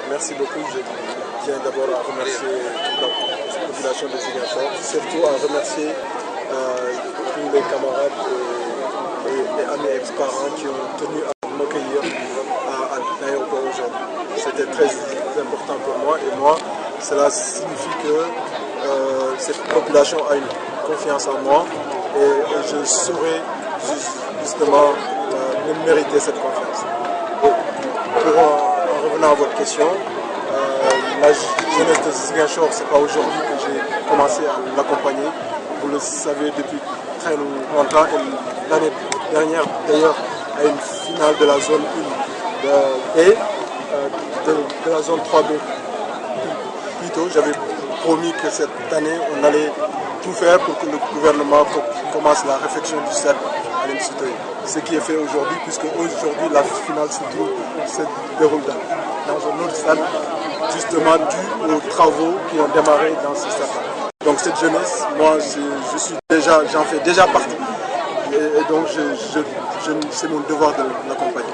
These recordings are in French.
Merci beaucoup. Je tiens d'abord à remercier toute la population de Ziguinchor, surtout à remercier tous les camarades et amis ex-parents qui ont tenu à m'accueillir à l'aéroport aujourd'hui. C'était très important pour moi et moi, cela signifie que cette population a une confiance en moi et je saurais justement mériter cette confiance. Pour en revenant à votre question, la jeunesse de Ziguinchor, ce n'est pas aujourd'hui que j'ai commencé à l'accompagner. Vous le savez depuis très longtemps. Et l'année dernière, d'ailleurs, à une finale de la zone 1 et de la zone 3B. Plutôt, j'avais promis que cette année, on allait tout faire pour que le gouvernement commence la réflexion du stade à l'Institut. Ce qui est fait aujourd'hui, puisque aujourd'hui la finale se déroule dans un autre stade, justement dû aux travaux qui ont démarré dans ce stade. Donc cette jeunesse, moi j'en fais déjà partie. Et donc c'est mon devoir de l'accompagner.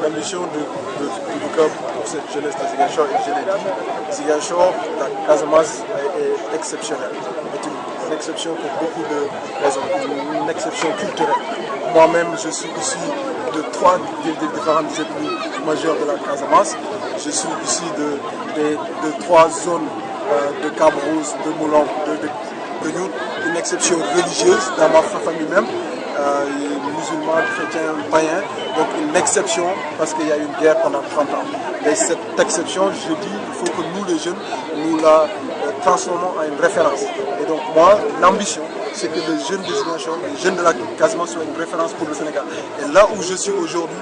L'ambition du club pour cette jeunesse de Ziguinchor, et je l'ai dit, Ziguinchor, la Casamance est exceptionnelle. C'est une exception pour beaucoup de raisons, une exception culturelle. Moi-même, je suis issu de trois différentes ethnies majeures de la Casamance. Je suis issu de trois zones de Cabrousse, de Moulon, de Nyout, une exception religieuse dans ma famille même. Musulmans, chrétiens, païens, donc une exception parce qu'il y a eu une guerre pendant 30 ans. Et cette exception, je dis, il faut que nous les jeunes, nous la transformons en une référence. Et donc moi, l'ambition, c'est que les jeunes de Ziguinchor, les jeunes de la Casamance soient une référence pour le Sénégal. Et là où je suis aujourd'hui,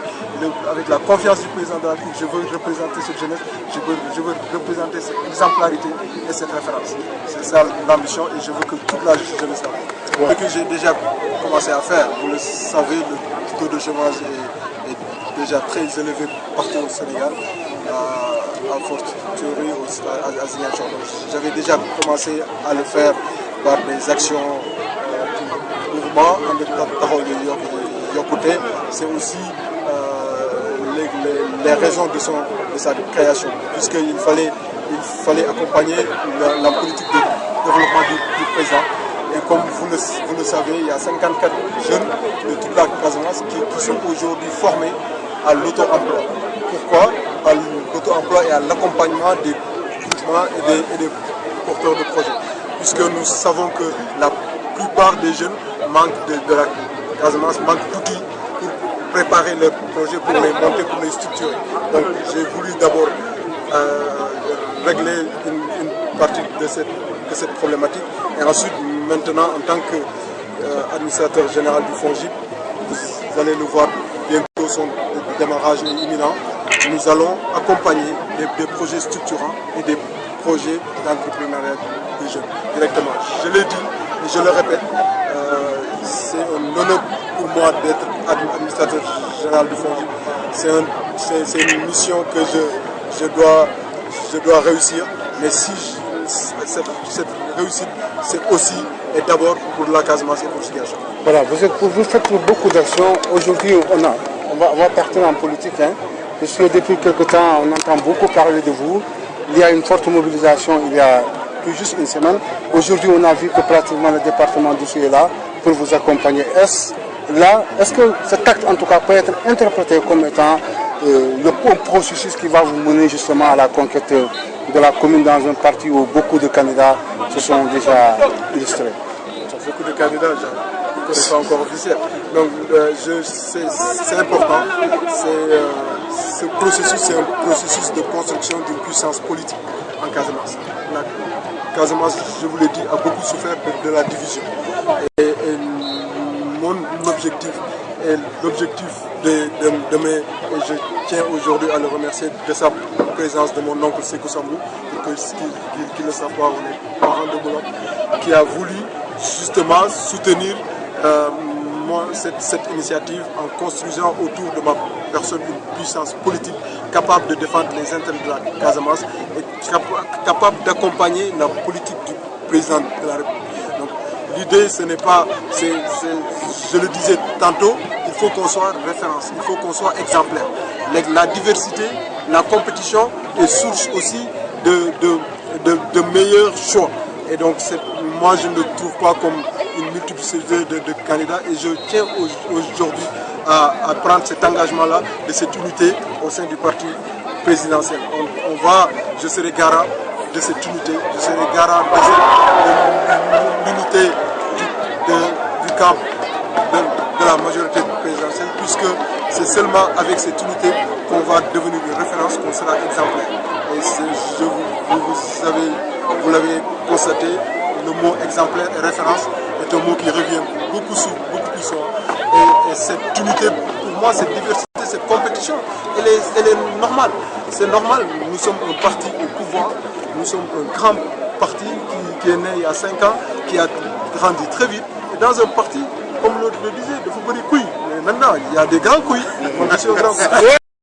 avec la confiance du président de la République, je veux représenter cette jeunesse, je veux représenter cette exemplarité et cette référence. C'est ça l'ambition et je veux que toute la jeunesse là. Ce que j'ai déjà commencé à faire, vous le savez, le taux de chômage est déjà très élevé partout au Sénégal, à fortiori à Ziguinchor. J'avais déjà commencé à le faire par des actions mouvements en Yokuté. C'est aussi les raisons de sa création, puisqu'il fallait accompagner la politique de développement du président. Et comme vous le savez, il y a 54 jeunes de toute la Casamance qui sont aujourd'hui formés à l'auto-emploi. Pourquoi? À l'auto-emploi et à l'accompagnement des groupements et des porteurs de projets. Puisque nous savons que la plupart des jeunes manquent de la Casamance, manquent d'outils pour préparer leurs projets, pour les monter, pour les structurer. Donc j'ai voulu d'abord régler une partie de cette problématique. Et ensuite, maintenant, en tant qu'administrateur général du FONGIP, vous allez le voir bientôt, son démarrage est imminent. Nous allons accompagner des projets structurants et des projets d'entrepreneuriat des jeunes directement. Je l'ai dit et je le répète, c'est un honneur pour moi d'être administrateur général du FONGIP. C'est une mission que je dois réussir, mais si cette réussite, c'est aussi et d'abord pour la Casamance et pour Ziguinchor. Voilà, vous faites beaucoup d'actions. Aujourd'hui, on va partir en politique. Parce que depuis quelque temps, on entend beaucoup parler de vous. Il y a une forte mobilisation il y a tout juste une semaine. Aujourd'hui, on a vu que pratiquement le département du Sud est là pour vous accompagner. Est-ce que cet acte, en tout cas, peut être interprété comme étant le processus qui va vous mener justement à la conquête de la commune dans un parti où beaucoup de candidats se sont déjà illustrés? Beaucoup de candidats, je ne connais pas encore officiel. Donc c'est important. Ce processus, c'est un processus de construction d'une puissance politique en Casamance. La Casamance, je vous l'ai dit, a beaucoup souffert de la division. Et mon objectif est l'objectif de mes, et je tiens aujourd'hui à le remercier de sa présence de mon oncle Sékou Sambou, pour qu'ils ne le savent pas, on est parents de Moulin, qui a voulu justement soutenir cette initiative en construisant autour de ma personne une puissance politique capable de défendre les intérêts de la Casamance et capable d'accompagner la politique du président de la République. Donc l'idée, ce n'est pas, je le disais tantôt, il faut qu'on soit référence, il faut qu'on soit exemplaire. La diversité, la compétition et source aussi de meilleurs choix. Et donc moi je ne trouve pas comme une multiplicité de candidats et je tiens aujourd'hui à prendre cet engagement-là, de cette unité au sein du parti présidentiel. Je serai garant de cette unité, je serai garant de l'unité du camp de la majorité présidentielle, puisque c'est seulement avec cette unité qu'on va devenir une référence, qu'on sera exemplaire. Et vous l'avez constaté, le mot exemplaire et référence est un mot qui revient beaucoup plus souvent. Et cette unité, pour moi, cette diversité, cette compétition, elle est normale. C'est normal, nous sommes un parti au pouvoir, nous sommes un grand parti qui est né il y a 5 ans, qui a grandi très vite. Et dans un parti, comme l'autre le disait, de football couilles. Mais maintenant, il y a des grands couilles.